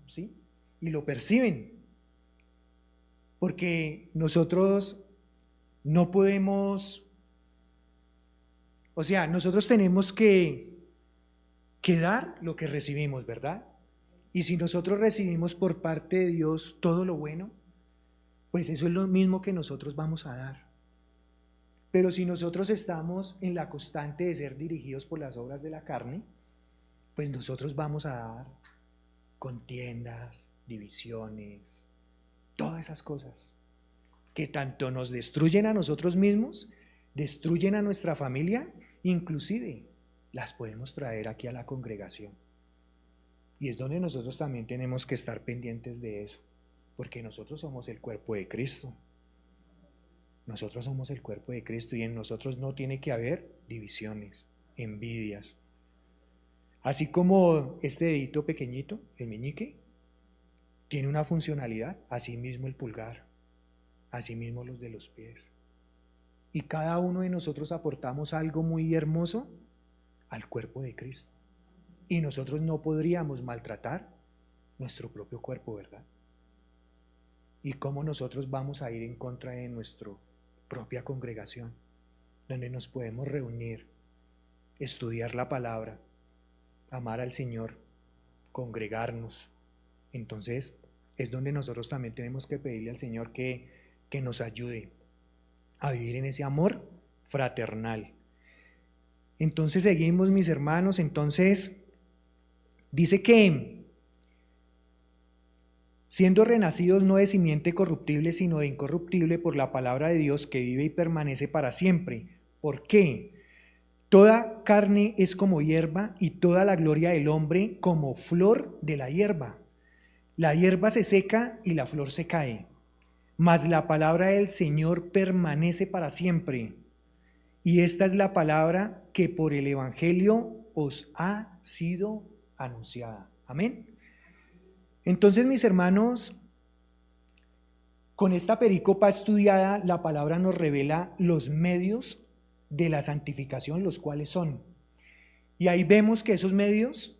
¿sí? Y lo perciben, porque nosotros no podemos, o sea, nosotros tenemos que dar lo que recibimos, ¿verdad? Y si nosotros recibimos por parte de Dios todo lo bueno, pues eso es lo mismo que nosotros vamos a dar. Pero si nosotros estamos en la constante de ser dirigidos por las obras de la carne, pues nosotros vamos a dar contiendas, divisiones, todas esas cosas que tanto nos destruyen a nosotros mismos, destruyen a nuestra familia, inclusive las podemos traer aquí a la congregación. Y es donde nosotros también tenemos que estar pendientes de eso, porque nosotros somos el cuerpo de Cristo. Nosotros somos el cuerpo de Cristo y en nosotros no tiene que haber divisiones, envidias. Así como este dedito pequeñito, el meñique, tiene una funcionalidad, así mismo el pulgar, así mismo los de los pies. Y cada uno de nosotros aportamos algo muy hermoso al cuerpo de Cristo. Y nosotros no podríamos maltratar nuestro propio cuerpo, ¿verdad? ¿Y cómo nosotros vamos a ir en contra de nuestra propia congregación, donde nos podemos reunir, estudiar la palabra, amar al Señor, congregarnos? Entonces es donde nosotros también tenemos que pedirle al Señor que nos ayude a vivir en ese amor fraternal. Entonces seguimos, mis hermanos. Entonces dice que siendo renacidos no de simiente corruptible, sino de incorruptible por la palabra de Dios que vive y permanece para siempre. ¿Por qué? Toda carne es como hierba y toda la gloria del hombre como flor de la hierba. La hierba se seca y la flor se cae, mas la palabra del Señor permanece para siempre. Y esta es la palabra que por el Evangelio os ha sido anunciada. Amén. Entonces, mis hermanos, con esta perícopa estudiada, la palabra nos revela los medios de la santificación, los cuales son. Y ahí vemos que esos medios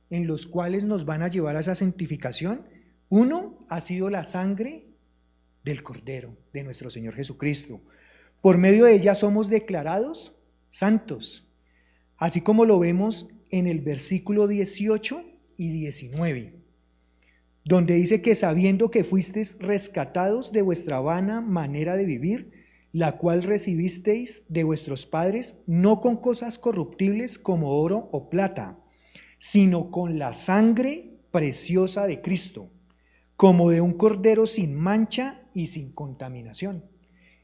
en los cuales nos van a llevar a esa santificación, uno ha sido la sangre del Cordero, de nuestro Señor Jesucristo. Por medio de ella somos declarados santos, así como lo vemos en el versículo 18 y 19, donde dice que sabiendo que fuisteis rescatados de vuestra vana manera de vivir, la cual recibisteis de vuestros padres, no con cosas corruptibles como oro o plata, sino con la sangre preciosa de Cristo, como de un cordero sin mancha y sin contaminación.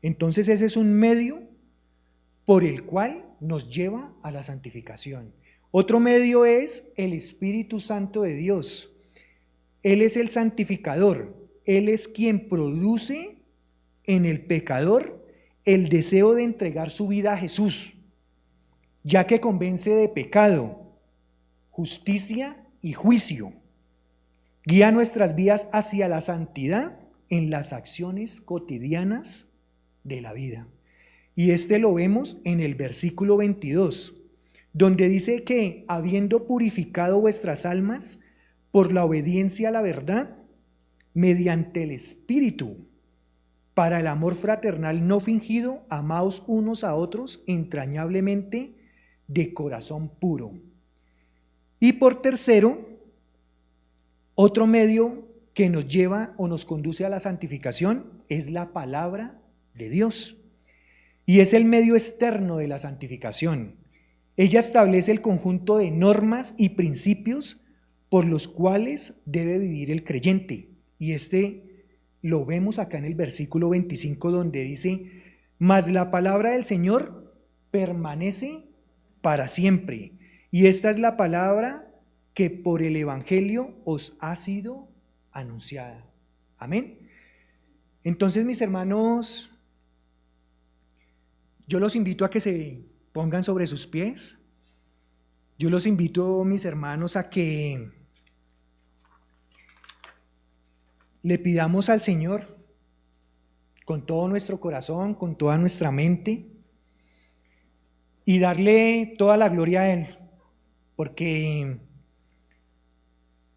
Entonces ese es un medio por el cual nos lleva a la santificación. Otro medio es el Espíritu Santo de Dios. Él es el santificador. Él es quien produce en el pecador el deseo de entregar su vida a Jesús, ya que convence de pecado, justicia y juicio. Guía nuestras vidas hacia la santidad en las acciones cotidianas de la vida. Y lo vemos en el versículo 22, donde dice que habiendo purificado vuestras almas por la obediencia a la verdad, mediante el Espíritu, para el amor fraternal no fingido, amaos unos a otros entrañablemente de corazón puro. Y por tercero, otro medio que nos lleva o nos conduce a la santificación es la palabra de Dios. Y es el medio externo de la santificación. Ella establece el conjunto de normas y principios por los cuales debe vivir el creyente. Y lo vemos acá en el versículo 25, donde dice: mas la palabra del Señor permanece para siempre. Y esta es la palabra que por el Evangelio os ha sido anunciada. Amén. Entonces, mis hermanos, yo los invito a que se pongan sobre sus pies. Yo los invito, mis hermanos, a que le pidamos al Señor con todo nuestro corazón, con toda nuestra mente, y darle toda la gloria a Él, porque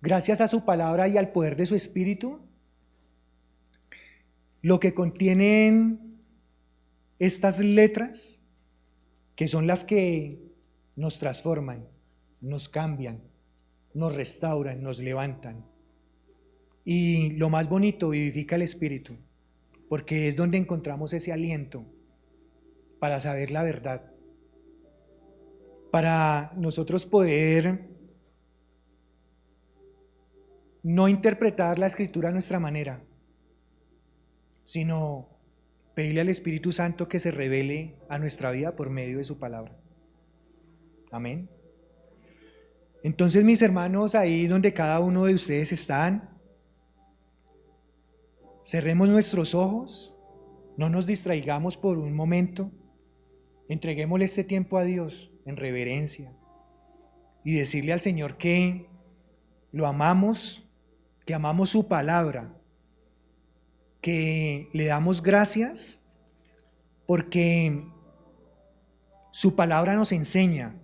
gracias a su palabra y al poder de su espíritu, lo que contienen estas letras, que son las que nos transforman, nos cambian, nos restauran, nos levantan. Y lo más bonito, vivifica el espíritu, porque es donde encontramos ese aliento para saber la verdad, para nosotros poder no interpretar la escritura a nuestra manera, sino pedirle al Espíritu Santo que se revele a nuestra vida por medio de su palabra. Amén. Entonces, mis hermanos, ahí donde cada uno de ustedes están, cerremos nuestros ojos, no nos distraigamos por un momento, entreguémosle este tiempo a Dios en reverencia y decirle al Señor que lo amamos, que amamos su palabra, que le damos gracias porque su palabra nos enseña,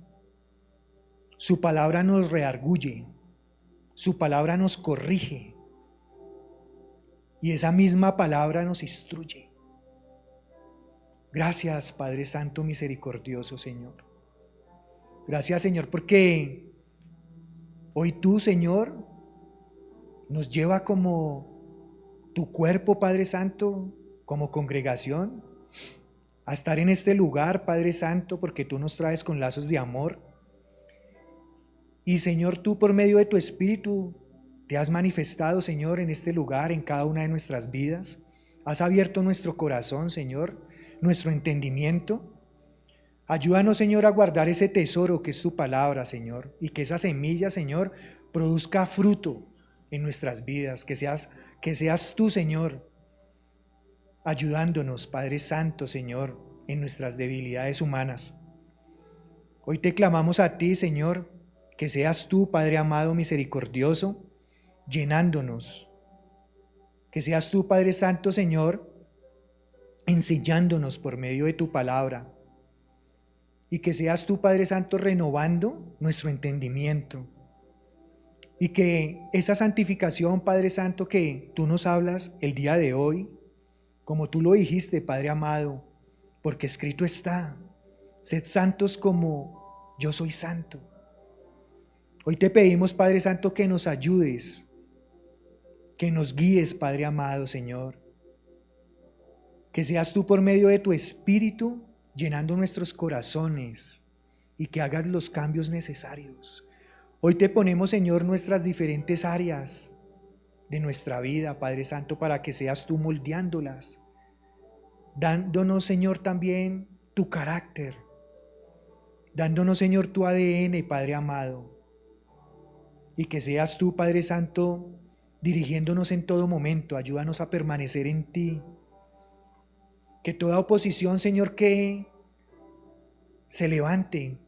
su palabra nos redarguye, su palabra nos corrige y esa misma palabra nos instruye. Gracias, Padre Santo misericordioso, Señor. Gracias, Señor, porque hoy tú, Señor, nos lleva como tu cuerpo, Padre Santo, como congregación, a estar en este lugar, Padre Santo, porque tú nos traes con lazos de amor. Y Señor, tú por medio de tu Espíritu te has manifestado, Señor, en este lugar, en cada una de nuestras vidas. Has abierto nuestro corazón, Señor, nuestro entendimiento. Ayúdanos, Señor, a guardar ese tesoro que es tu palabra, Señor, y que esa semilla, Señor, produzca fruto en nuestras vidas, que seas tú, Señor, ayudándonos, Padre Santo, Señor, en nuestras debilidades humanas. Hoy te clamamos a ti, Señor, que seas tú, Padre amado, misericordioso, llenándonos. Que seas tú, Padre Santo, Señor, enseñándonos por medio de tu palabra. Y que seas tú, Padre Santo, renovando nuestro entendimiento. Y que esa santificación, Padre Santo, que tú nos hablas el día de hoy, como tú lo dijiste, Padre amado, porque escrito está, sed santos como yo soy santo. Hoy te pedimos, Padre Santo, que nos ayudes, que nos guíes, Padre amado, Señor. Que seas tú por medio de tu Espíritu llenando nuestros corazones y que hagas los cambios necesarios. Hoy te ponemos, Señor, nuestras diferentes áreas de nuestra vida, Padre Santo, para que seas tú moldeándolas, dándonos, Señor, también tu carácter, dándonos, Señor, tu ADN, Padre amado, y que seas tú, Padre Santo, dirigiéndonos en todo momento. Ayúdanos a permanecer en ti. Que toda oposición, Señor, que se levante,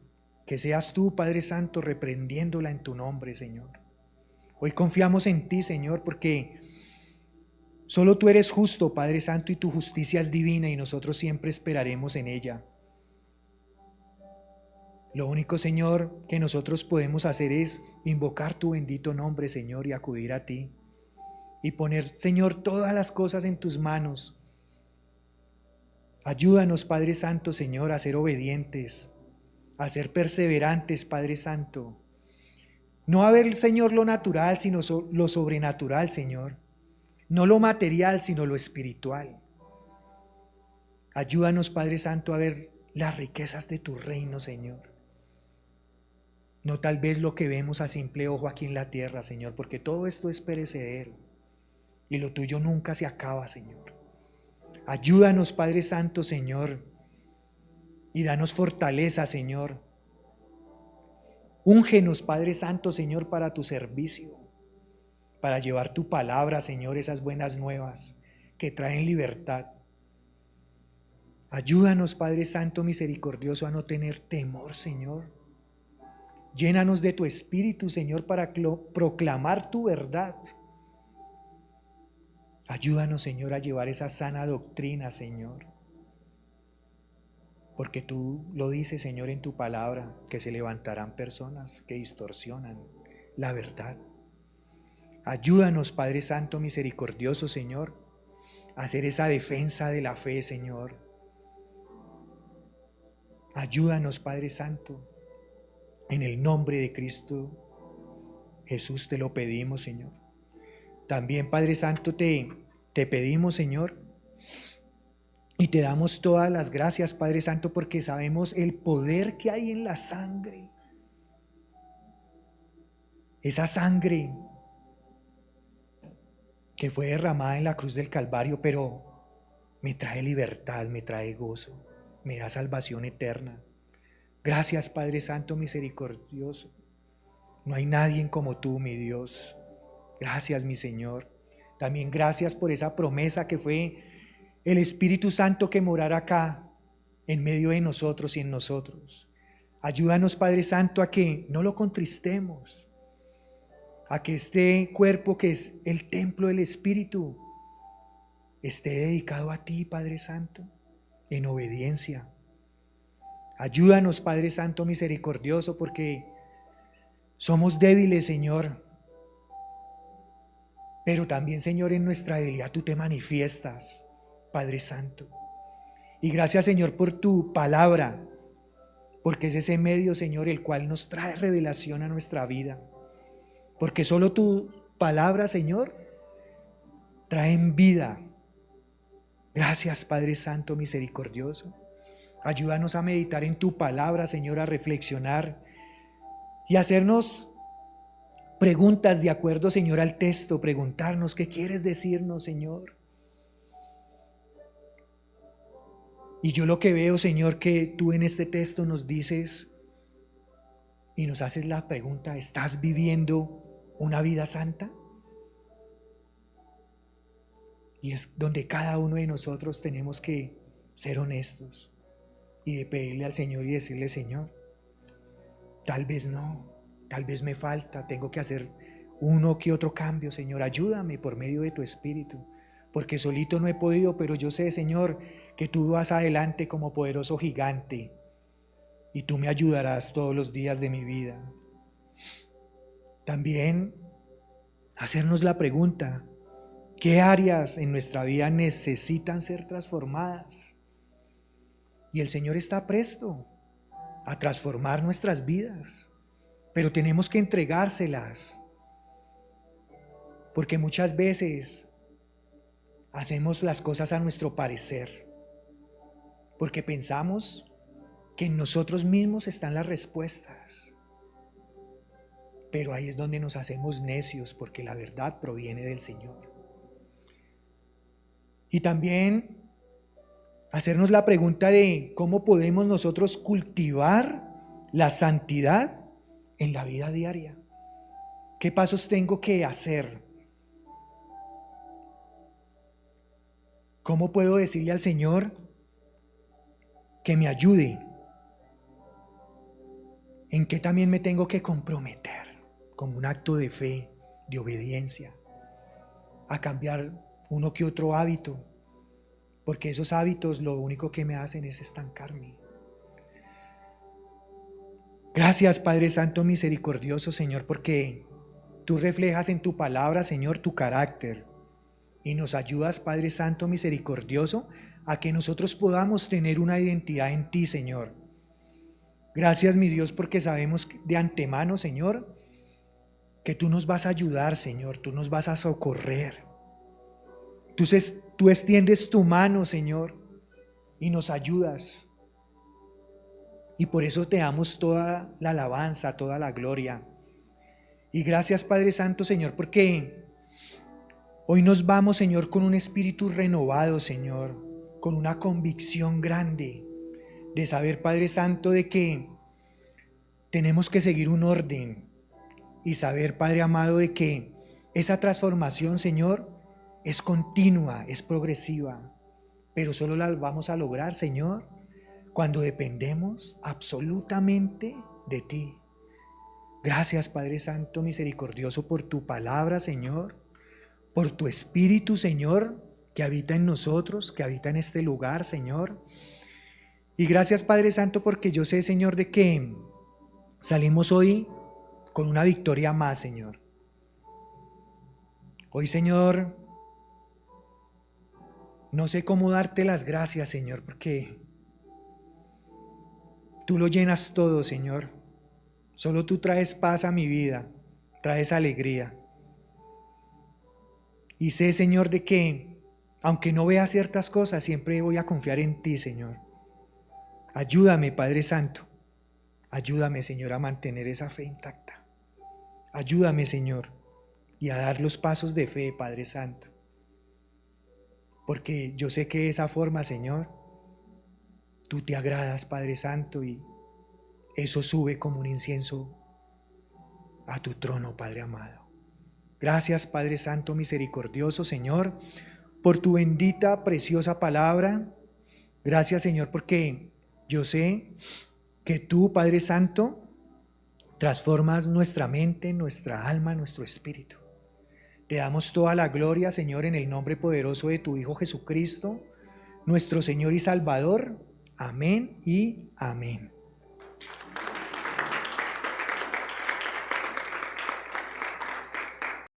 que seas tú, Padre Santo, reprendiéndola en tu nombre, Señor. Hoy confiamos en ti, Señor, porque solo tú eres justo, Padre Santo, y tu justicia es divina y nosotros siempre esperaremos en ella. Lo único, Señor, que nosotros podemos hacer es invocar tu bendito nombre, Señor, y acudir a ti. Y poner, Señor, todas las cosas en tus manos. Ayúdanos, Padre Santo, Señor, a ser obedientes, a ser perseverantes, Padre Santo. No a ver, Señor, lo natural, sino lo sobrenatural, Señor. No lo material, sino lo espiritual. Ayúdanos, Padre Santo, a ver las riquezas de tu reino, Señor. No tal vez lo que vemos a simple ojo aquí en la tierra, Señor, porque todo esto es perecedero y lo tuyo nunca se acaba, Señor. Ayúdanos, Padre Santo, Señor, y danos fortaleza, Señor. Úngenos, Padre Santo, Señor, para tu servicio, para llevar tu palabra, Señor, esas buenas nuevas que traen libertad. Ayúdanos, Padre Santo misericordioso, a no tener temor, Señor. Llénanos de tu Espíritu, Señor, para proclamar tu verdad. Ayúdanos, Señor, a llevar esa sana doctrina, Señor. Porque tú lo dices, Señor, en tu palabra, que se levantarán personas que distorsionan la verdad. Ayúdanos, Padre Santo misericordioso, Señor, a hacer esa defensa de la fe, Señor. Ayúdanos, Padre Santo, en el nombre de Cristo Jesús te lo pedimos, Señor. También, Padre Santo, te pedimos, Señor, y te damos todas las gracias, Padre Santo, porque sabemos el poder que hay en la sangre. Esa sangre que fue derramada en la cruz del Calvario, pero me trae libertad, me trae gozo, me da salvación eterna. Gracias, Padre Santo misericordioso. No hay nadie como tú, mi Dios. Gracias, mi Señor. También gracias por esa promesa que fue el Espíritu Santo que morará acá, en medio de nosotros y en nosotros. Ayúdanos, Padre Santo, a que no lo contristemos, a que este cuerpo que es el templo del Espíritu esté dedicado a ti, Padre Santo, en obediencia. Ayúdanos, Padre Santo misericordioso, porque somos débiles, Señor. Pero también, Señor, en nuestra debilidad tú te manifiestas, Padre Santo. Y gracias, Señor, por tu palabra, porque es ese medio, Señor, el cual nos trae revelación a nuestra vida. Porque solo tu palabra, Señor, traen vida. Gracias, Padre Santo misericordioso. Ayúdanos a meditar en tu palabra, Señor, a reflexionar y hacernos preguntas de acuerdo, Señor, al texto. Preguntarnos, ¿qué quieres decirnos, Señor? Y yo lo que veo, Señor, que tú en este texto nos dices y nos haces la pregunta, ¿estás viviendo una vida santa? Y es donde cada uno de nosotros tenemos que ser honestos y de pedirle al Señor y decirle, Señor, tal vez no, tal vez me falta, tengo que hacer uno que otro cambio, Señor, ayúdame por medio de tu Espíritu, porque solito no he podido, pero yo sé, Señor, que tú vas adelante como poderoso gigante y tú me ayudarás todos los días de mi vida. También hacernos la pregunta, ¿qué áreas en nuestra vida necesitan ser transformadas? Y el Señor está presto a transformar nuestras vidas, pero tenemos que entregárselas, porque muchas veces hacemos las cosas a nuestro parecer, porque pensamos que en nosotros mismos están las respuestas, pero ahí es donde nos hacemos necios, porque la verdad proviene del Señor. Y también hacernos la pregunta de cómo podemos nosotros cultivar la santidad en la vida diaria. ¿Qué pasos tengo que hacer? ¿Cómo puedo decirle al Señor que me ayude? ¿En qué también me tengo que comprometer como un acto de fe, de obediencia, a cambiar uno que otro hábito? Porque esos hábitos lo único que me hacen es estancarme. Gracias, Padre Santo misericordioso, Señor, porque tú reflejas en tu palabra, Señor, tu carácter. Y nos ayudas, Padre Santo misericordioso, a que nosotros podamos tener una identidad en ti, Señor. Gracias, mi Dios, porque sabemos de antemano, Señor, que tú nos vas a ayudar, Señor, tú nos vas a socorrer. Tú extiendes tu mano, Señor, y nos ayudas. Y por eso te damos toda la alabanza, toda la gloria. Y gracias, Padre Santo, Señor, porque hoy nos vamos, Señor, con un espíritu renovado, Señor, con una convicción grande de saber, Padre Santo, de que tenemos que seguir un orden y saber, Padre amado, de que esa transformación, Señor, es continua, es progresiva, pero solo la vamos a lograr, Señor, cuando dependemos absolutamente de ti. Gracias, Padre Santo misericordioso, por tu palabra, Señor, por tu Espíritu, Señor, que habita en nosotros, que habita en este lugar, Señor. Y gracias, Padre Santo, porque yo sé, Señor, de que salimos hoy con una victoria más, Señor. Hoy, Señor, no sé cómo darte las gracias, Señor, porque tú lo llenas todo, Señor. Solo tú traes paz a mi vida, traes alegría. Y sé, Señor, de que, aunque no vea ciertas cosas, siempre voy a confiar en ti, Señor. Ayúdame, Padre Santo. Ayúdame, Señor, a mantener esa fe intacta. Ayúdame, Señor, y a dar los pasos de fe, Padre Santo. Porque yo sé que de esa forma, Señor, tú te agradas, Padre Santo, y eso sube como un incienso a tu trono, Padre amado. Gracias, Padre Santo misericordioso, Señor, por tu bendita, preciosa palabra. Gracias, Señor, porque yo sé que tú, Padre Santo, transformas nuestra mente, nuestra alma, nuestro espíritu. Te damos toda la gloria, Señor, en el nombre poderoso de tu Hijo Jesucristo, nuestro Señor y Salvador. Amén y amén.